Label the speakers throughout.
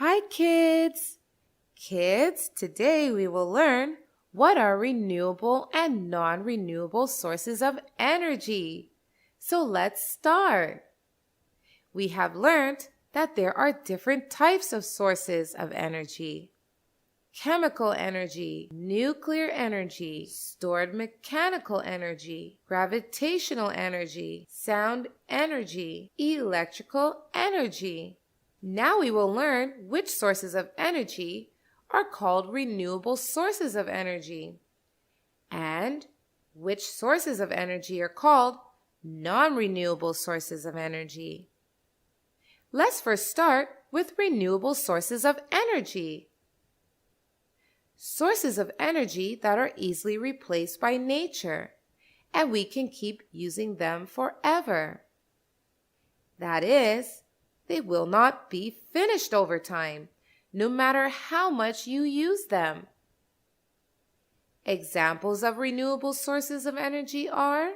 Speaker 1: Hi, kids! Kids, today we will learn what are renewable and non-renewable sources of energy. So let's start. We have learned that there are different types of sources of energy. Chemical energy, nuclear energy, stored mechanical energy, gravitational energy, sound energy, electrical energy. Now we will learn which sources of energy are called renewable sources of energy and which sources of energy are called non-renewable sources of energy. Let's first start with renewable sources of energy. Sources of energy that are easily replaced by nature, and we can keep using them forever. That is, they will not be finished over time, no matter how much you use them. Examples of renewable sources of energy are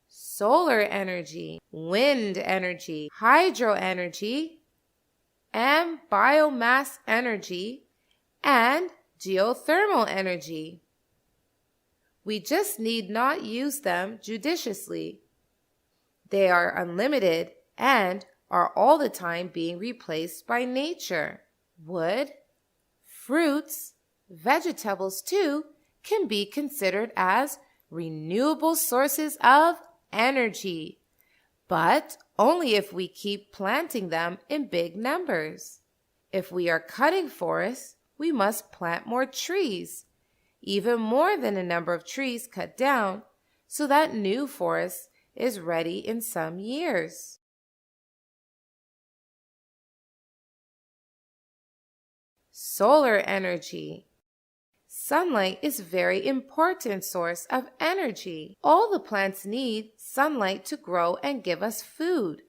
Speaker 1: solar energy, wind energy, hydro energy, and biomass energy, and geothermal energy. We just need not use them judiciously. They are unlimited and are all the time being replaced by nature. Wood, fruits, vegetables too can be considered as renewable sources of energy, but only if we keep planting them in big numbers. If we are cutting forests, we must plant more trees, even more than the number of trees cut down, so that new forest is ready in some years. Solar energy. Sunlight is a very important source of energy. All the plants need sunlight to grow and give us food,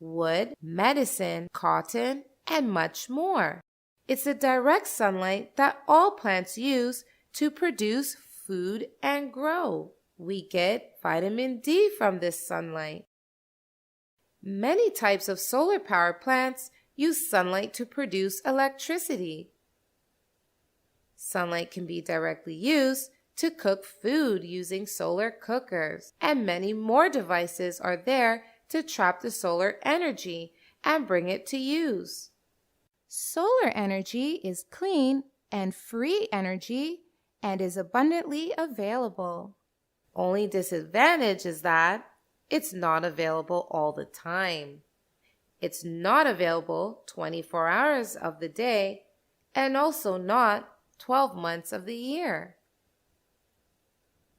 Speaker 1: wood, medicine, cotton, and much more. It's the direct sunlight that all plants use to produce food and grow. We get vitamin D from this sunlight. Many types of solar power plants use sunlight to produce electricity. Sunlight can be directly used to cook food using solar cookers, and many more devices are there to trap the solar energy and bring it to use.
Speaker 2: Solar energy is clean and free energy and is abundantly available.
Speaker 1: Only disadvantage is that it's not available all the time. It's not available 24 hours of the day and also not 12 months of the year.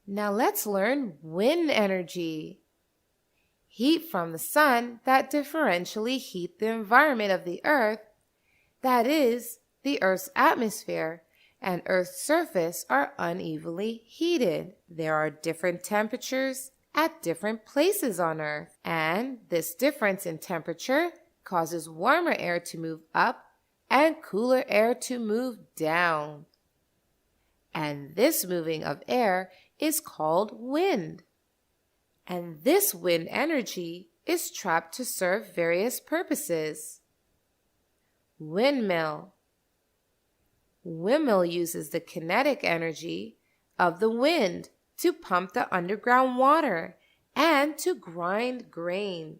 Speaker 1: Now let's learn wind energy. Heat from the sun that differentially heat the environment of the earth, that is, the Earth's atmosphere and Earth's surface are unevenly heated. There are different temperatures at different places on Earth, and this difference in temperature causes warmer air to move up and cooler air to move down. And this moving of air is called wind. And this wind energy is trapped to serve various purposes. Windmill. Windmill uses the kinetic energy of the wind to pump the underground water and to grind grain.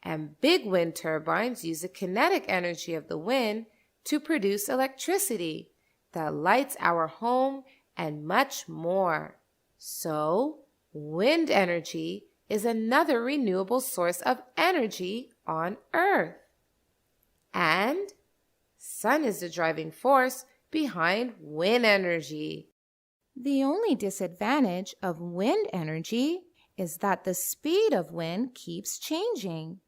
Speaker 1: And big wind turbines use the kinetic energy of the wind to produce electricity that lights our home and much more. So, wind energy is another renewable source of energy on Earth. And sun is the driving force behind wind energy.
Speaker 2: The only disadvantage of wind energy is that the speed of wind keeps changing.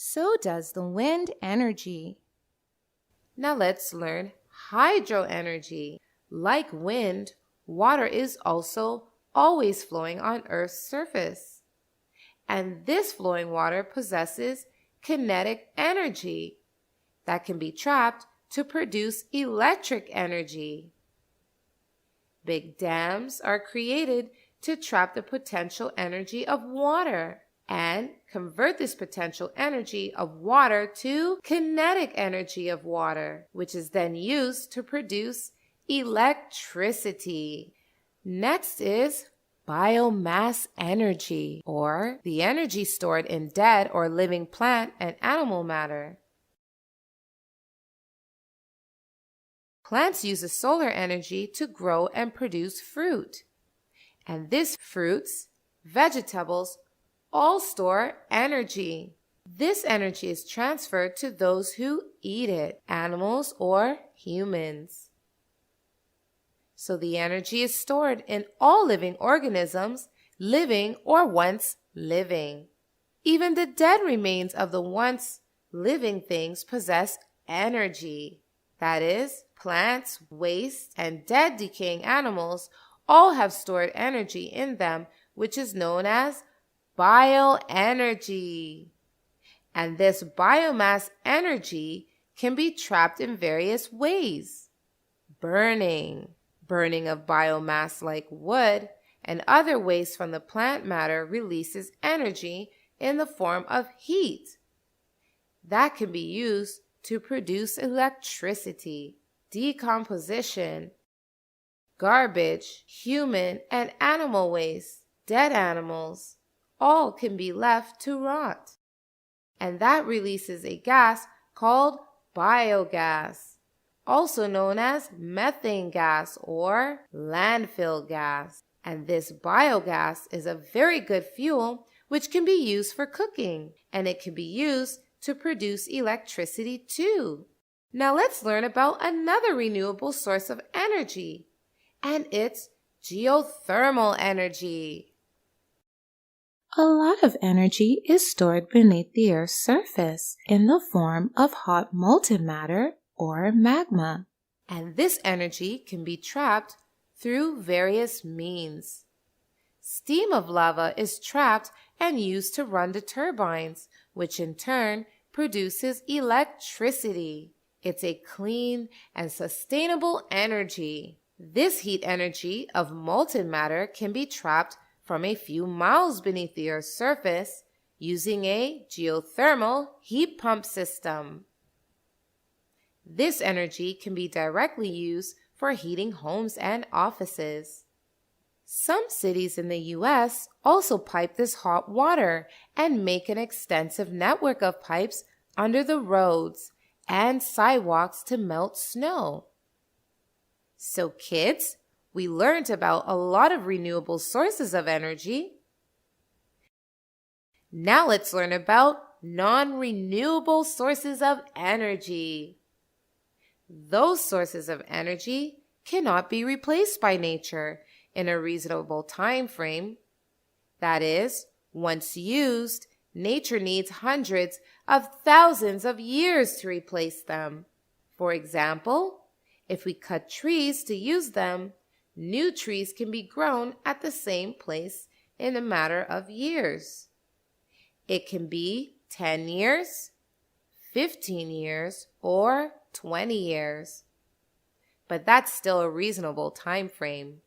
Speaker 2: So does the wind energy.
Speaker 1: Now let's learn hydro energy. Like wind, water is also always flowing on Earth's surface. And this flowing water possesses kinetic energy that can be trapped to produce electric energy. Big dams are created to trap the potential energy of water, and convert this potential energy of water to kinetic energy of water, which is then used to produce electricity. Next is biomass energy, or the energy stored in dead or living plant and animal matter. Plants use the solar energy to grow and produce fruit. And these fruits, vegetables, all store energy. This energy is transferred to those who eat it, animals or humans. So the energy is stored in all living organisms, living or once living. Even the dead remains of the once living things possess energy. That is, plants, waste, and dead decaying animals all have stored energy in them, which is known as bioenergy. And this biomass energy can be trapped in various ways. Burning of biomass like wood and other waste from the plant matter releases energy in the form of heat. That can be used to produce electricity. Decomposition, garbage, human and animal waste, dead animals, all can be left to rot. And that releases a gas called biogas, also known as methane gas or landfill gas. And this biogas is a very good fuel which can be used for cooking, and it can be used to produce electricity too. Now let's learn about another renewable source of energy, and it's geothermal energy.
Speaker 2: A lot of energy is stored beneath the Earth's surface in the form of hot molten matter or magma.
Speaker 1: And this energy can be trapped through various means. Steam of lava is trapped and used to run the turbines, which in turn produces electricity. It's a clean and sustainable energy. This heat energy of molten matter can be trapped from a few miles beneath the Earth's surface using a geothermal heat pump system. This energy can be directly used for heating homes and offices. Some cities in the U.S. also pipe this hot water and make an extensive network of pipes under the roads and sidewalks to melt snow. So kids, we learned about a lot of renewable sources of energy. Now let's learn about non-renewable sources of energy. Those sources of energy cannot be replaced by nature in a reasonable time frame. That is, once used, nature needs hundreds of thousands of years to replace them. For example, if we cut trees to use them, new trees can be grown at the same place in a matter of years. It can be 10 years, 15 years, or 20 years. But that's still a reasonable time frame.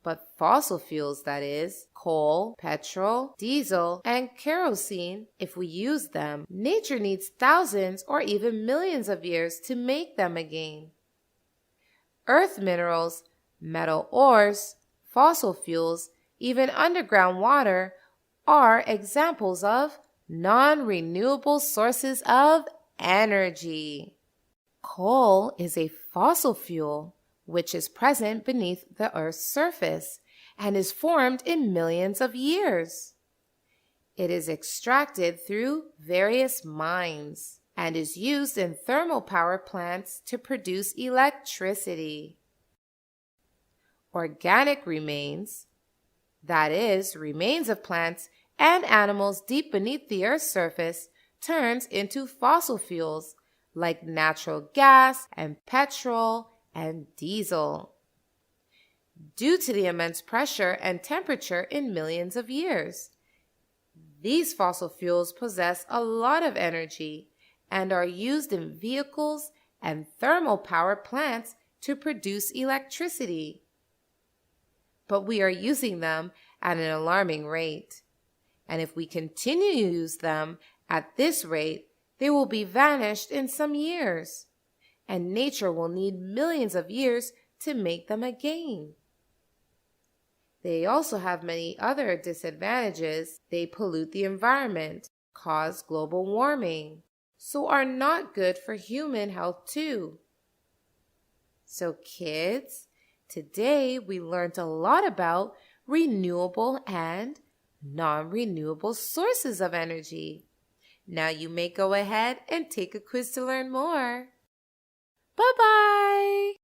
Speaker 1: But fossil fuels, that is, coal, petrol, diesel, and kerosene, if we use them, nature needs thousands or even millions of years to make them again. Earth minerals, metal ores, fossil fuels, even underground water are examples of non-renewable sources of energy. Coal is a fossil fuel which is present beneath the Earth's surface and is formed in millions of years. It is extracted through various mines and is used in thermal power plants to produce electricity. Organic remains, that is, remains of plants and animals deep beneath the Earth's surface, turns into fossil fuels like natural gas and petrol and diesel. Due to the immense pressure and temperature in millions of years, these fossil fuels possess a lot of energy and are used in vehicles and thermal power plants to produce electricity. But we are using them at an alarming rate. And if we continue to use them at this rate, they will be vanished in some years, and nature will need millions of years to make them again. They also have many other disadvantages. They pollute the environment, cause global warming, so are not good for human health too. So kids, today we learned a lot about renewable and non-renewable sources of energy. Now you may go ahead and take a quiz to learn more. Bye-bye!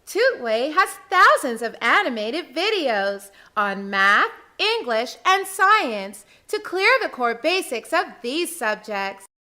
Speaker 1: Tootway has thousands of animated videos on math, English, and science to clear the core basics of these subjects.